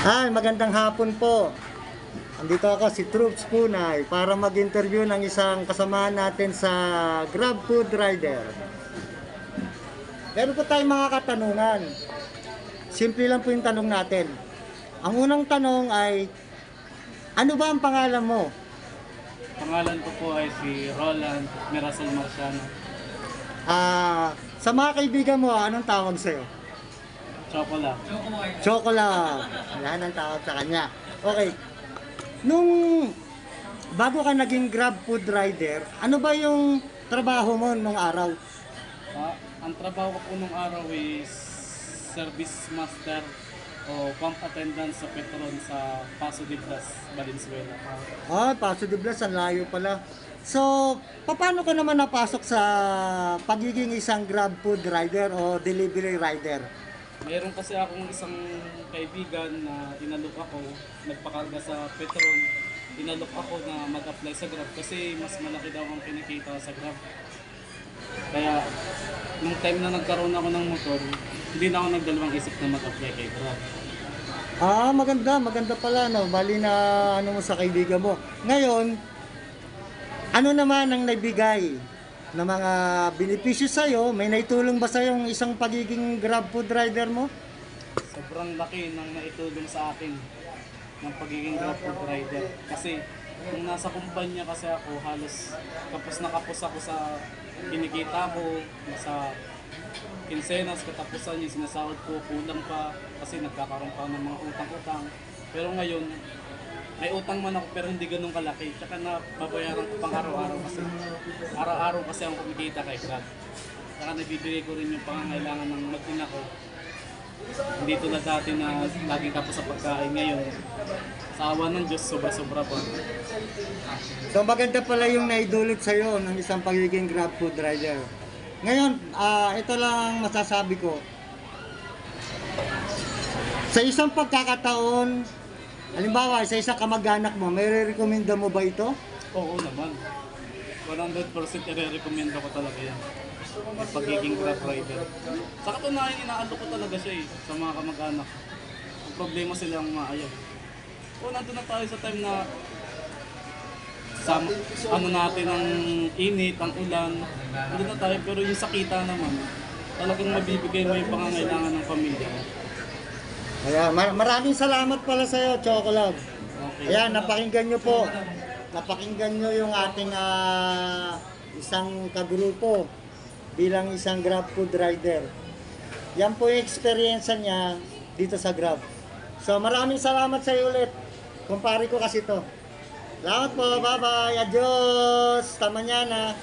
Magandang hapon po. Andito ako si Troops Punay para mag-interview ng isang kasamahan natin sa Grab Food Rider. Meron po tayong mga katanungan. Simple lang po yung tanong natin. Ang unang tanong ay, ano ba ang pangalan mo? Pangalan ko po ay si Roland Mirasol Marciano. Sa mga kaibigan mo, anong tawag sa'yo? Chocolate. Chocolate. Yan ang tawag sa kanya. Okay. Bago ka naging Grab Food Rider, ano ba yung trabaho mo nung araw? Ang trabaho ko po nung araw is service master o pump attendant sa Petron sa Paso de Blas, Valenzuela. Paso de Blas, ang layo pala. So, paano ka naman napasok sa pagiging isang Grab Food Rider o Delivery Rider? Mayroon kasi akong isang kaibigan na inalok ako, nagpakarga sa Petron. Inalok ako na mag-apply sa Grab kasi mas malaki daw ang kinikita sa Grab. Kaya, nung time na nagkaroon ako ng motor, hindi na ako nagdalawang isip na mag-apply kay Grab. Maganda pala, no? Bali na ano mo sa kaibigan mo. Ngayon, ano naman ang naibigay na mga benepisyo sa'yo? May naitulong ba sa'yo yung isang pagiging Grab Food Rider mo? Sobrang laki ng naitulong sa akin ng pagiging Grab Food Rider. Kasi nung nasa kumpanya kasi ako, halos kapos ako sa kinikita ko, sa kinsenas, katapusan yung sinasahod ko, kulang pa kasi nagkakaroon pa ng mga utang-utang. Pero ngayon, may utang man ako pero hindi ganun kalaki. Tsaka nababayaran ko pang araw-araw kasi ang kumikita kay Grab. Tsaka nabibigay ko rin yung pangangailangan ng mag-ina ko. Hindi tulad dati na laging kapos sa pagkain. Ngayon, sa awa ng Diyos, sobra-sobra pa. So maganda pala yung naidulot sa'yo ng isang pagiging Grab Food Rider. Ngayon, ito lang masasabi ko. Sa isang pagkakataon, halimbawa, sa isang kamag-anak mo, may re-recommenda mo ba ito? Oo naman. 100% i-recommend ko talaga yan. Yung pagiging Grab Rider. Sa katunayan, inaalok ko talaga siya sa mga kamag-anak. Ang problema silang maayaw. Nandun na tayo sa time na natin ang init, ang ulan. Nandun na tayo, pero yung sakita naman, talagang mabibigay mo yung pangangailangan ng pamilya. Kaya maraming salamat pala sa iyo, Chocolate. Okay. Ayan, napakinggan nyo po. Napakinggan nyo yung ating isang kagrupo bilang isang Grab Food Rider. Yan po yung experience niya dito sa Grab. So maraming salamat sa iyo ulit. Kumpare ko kasi to. Salamat po, bye-bye, adios, tama niya na.